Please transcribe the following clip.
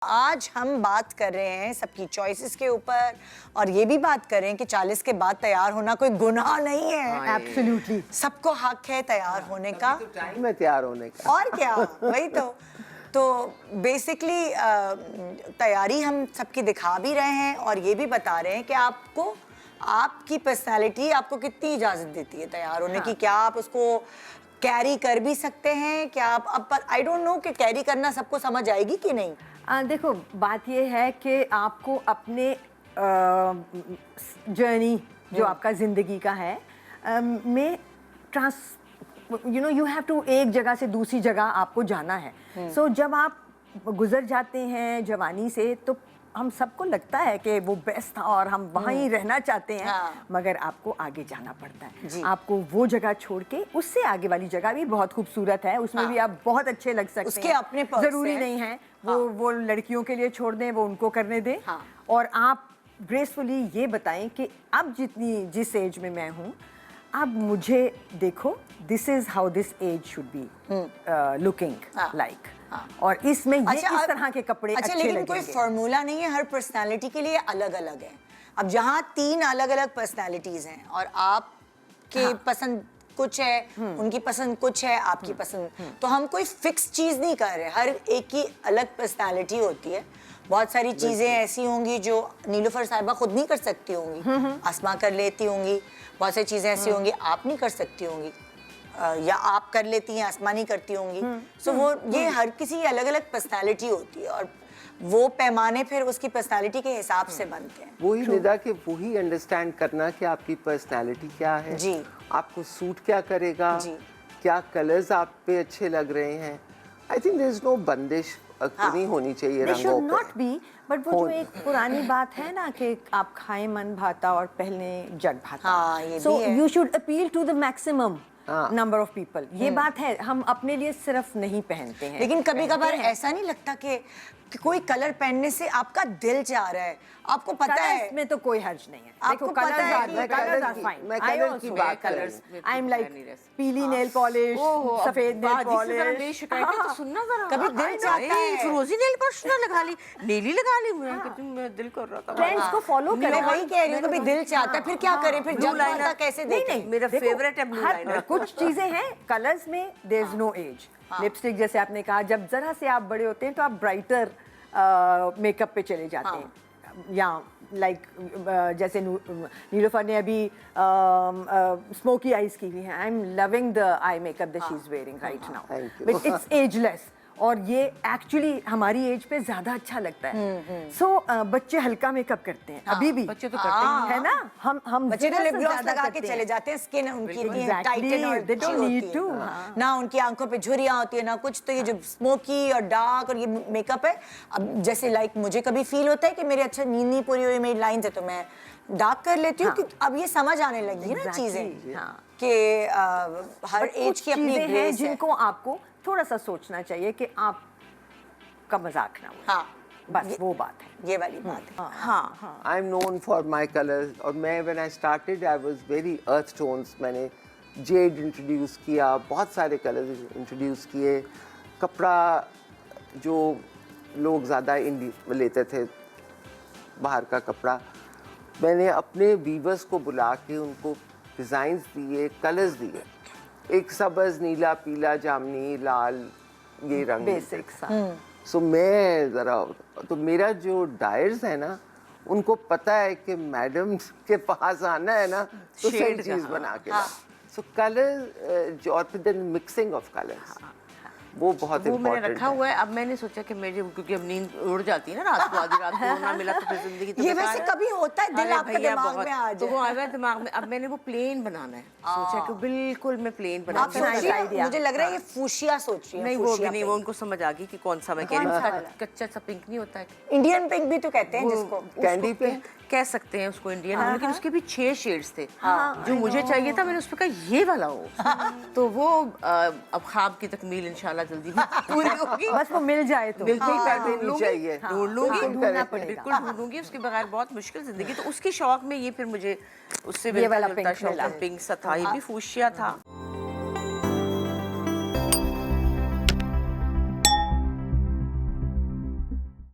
आज हम बात कर रहे हैं सबकी चॉइसेस के ऊपर और ये भी बात कर रहे हैं कि 40 के बाद तैयार होना कोई गुनाह नहीं है। एब्सोल्युटली सबको हक है तैयार होने का। तो टाइम है तैयार होने का। और क्या, वही तो बेसिकली तैयारी हम सबकी दिखा भी रहे हैं और ये भी बता रहे हैं कि आपको आपकी पर्सनालिटी आपको कितनी इजाजत देती है तैयार होने की। क्या आप उसको कैरी कर भी सकते हैं? क्या आप अब पर आई डोंट नो कि कैरी करना सबको समझ आएगी कि नहीं। देखो, बात ये है कि आपको अपने जर्नी जो आपका ज़िंदगी का है में यू हैव टू एक जगह से दूसरी जगह आपको जाना है। सो जब आप गुजर जाते हैं जवानी से तो हम सबको लगता है कि वो बेस्ट था और हम वहाँ ही रहना चाहते हैं। मगर आपको आगे जाना पड़ता है। आपको वो जगह छोड़ के उससे आगे वाली जगह भी बहुत खूबसूरत है, उसमें भी आप बहुत अच्छे लग सकते उसके हैं। अपने जरूरी नहीं है वो लड़कियों के लिए छोड़ दें, वो उनको करने दें। और आप ग्रेसफुली ये बताएं कि अब जिस एज में मैं हूँ, अब मुझे देखो, this is how this age should be looking like. और इसमें ये इस तरह के कपड़े अच्छे लेकिन लगेंगे। कोई फॉर्मूला नहीं है, हर पर्सनालिटी के लिए अलग अलग है। अब जहाँ 3 अलग अलग पर्सनालिटीज हैं और आपके पसंद कुछ है, उनकी पसंद कुछ है, आपकी पसंद, तो हम कोई फिक्स चीज नहीं कर रहे। हर एक की अलग पर्सनालिटी होती है। बहुत सारी चीजें ऐसी होंगी जो नीलूफर साहिबा खुद नहीं कर सकती होंगी, आसमा कर लेती होंगी। बहुत सारी चीजें ऐसी होंगी आप नहीं कर सकती होंगी, या आप कर लेती हैं, आसमा नहीं करती होंगी। सो वो ये हर किसी की अलग अलग पर्सनालिटी होती है और वो पैमाने फिर उसकी पर्सनालिटी के हिसाब से बनते हैं। वही निदा कि वही अंडरस्टैंड करना कि आपकी पर्सनालिटी क्या है जी, आपको सूट क्या करेगा जी, क्या कलर्स आप पे अच्छे लग रहे हैं। I think there is no बंदिश नहीं होनी चाहिए रंगों पे। नॉट बी, बट वो जो एक पुरानी बात है ना कि आप खाए मन भाता और पहले जग भाता। So you should appeal to the maximum number of people. ये बात है, हम अपने लिए सिर्फ नहीं पहनते हैं। लेकिन कभी कभार ऐसा नहीं लगता कि कोई कलर पहनने से आपका दिल चाह रहा है? आपको पता है इसमें तो कोई हर्ज नहीं है। आपको देखो, पता है कि कलर्स आर फाइन। मैं कलर की बात कर रही हूं। आई एम लाइक पीली नेल पॉलिश, सफेद नेल पॉलिश। तो सुनना जरा, कभी दिल चाहता है फिरोजी नेल पॉलिश ना लगा ली, नीली लगा ली। मैं दिल कर रहा था ट्रेंड्स को फॉलो करें। मैं वही कह रही हूँ, कभी दिल चाहता है, फिर क्या करें? फिर जब लाइनर कैसे देखें? मेरा फेवरेट है ब्लू लाइनर। कुछ चीजें हैं कलर्स में, there is no age. Lipstick जैसे आपने कहा, जब जरा से आप बड़े होते हैं तो आप ब्राइटर मेकअप पे चले जाते हैं। या लाइक जैसे नीलोफर ने अभी स्मोकी आईज की हुई है। I am loving the eye makeup that she is wearing right now, but it's ageless और ये एक्चुअली हमारी एज पे ज्यादा अच्छा लगता है। सो बच्चे हल्का मेकअप करते हैं अभी भी, बच्चे तो करते हैं, है ना। हम बच्चे तो लिप ग्लॉस लगा के चले जाते हैं, स्किन उनकी टाइटन और they don't need to। ना उनकी आंखों पे झुर्रियां होती है ना कुछ। तो ये जो स्मोकी और डार्क और ये मेकअप है, अब जैसे लाइक मुझे कभी फील होता है कि मेरे अच्छा नींद नहीं पूरी हुई, मेरी लाइंस है, तो मैं डार्क कर लेती हूँ। अब ये समझ आने लगी है ना चीजें कि हर एज की अपनी ग्रेस है जिनको आपको थोड़ा सा सोचना चाहिए कि आप का मजाक ना हो। बस वो बात है, ये वाली बात है। हाँ, I am known for my colours. और मैं when I started I was very earth tones. मैंने जेड इंट्रोड्यूस किया, बहुत सारे कलर्स इंट्रोड्यूस किए। कपड़ा जो लोग ज़्यादा लेते थे बाहर का कपड़ा, मैंने अपने वीवर्स को बुला के उनको डिज़ाइंस दिए, कलर्स दिए। एक सब्ज़, नीला, पीला, जामनी, लाल, ये रंग बेसिक सा। सो मैं ज़रा, तो मेरा जो डायर्स है ना, उनको पता है कि मैडम के पास आना है ना तो सही चीज़ बना के लाओ। सो कलर जो और फिर देन मिक्सिंग ऑफ कलर्स, वो बहुत वो मैंने इम्पोर्टेंट रखा हुआ है। अब मैंने सोचा कि मेरे, क्योंकि अब नींद उड़ जाती है ना रात को, आधी रात को ना मिला तो फिर जिंदगी तो ये बेकार वैसे है। कभी होता है, दिल आपके दिमाग में आ तो जाए। वो आया दिमाग में। अब मैंने वो प्लेन बनाना है, सोचा कि बिल्कुल मैं प्लेन बना। आप सोचिए, मुझे लग रहा है ये फूशिया सोच रही है। नहीं, वो भी नहीं, वो उनको समझ आ गई कि कौन सा मैं कह रही हूँ। कच्चा सा पिंक नहीं होता है, इंडियन पिंक भी तो कहते हैं जिसको, कैंडी पिंक कह सकते हैं उसको इंडियन। लेकिन उसके भी 6 शेड्स थे जो मुझे चाहिए था। मैंने उस पर कहा ये वाला हो। तो वो अब ख्वाब की तकमील इंशाल्लाह जल्दी पूरी होगी। बस वो मिल जाए तो बिल्कुल पैटर्न चाहिए, ढूंढ लूंगी, ढूंढना पड़ेगा। बिल्कुल ढूंढूंगी। उसके बगैर बहुत मुश्किल जिंदगी। तो उसके शौक में ये फिर मुझे उससे ये वाला मिलता जुलता पिंक शौक मिला। पिंक सा था। ये भी फूशिया था।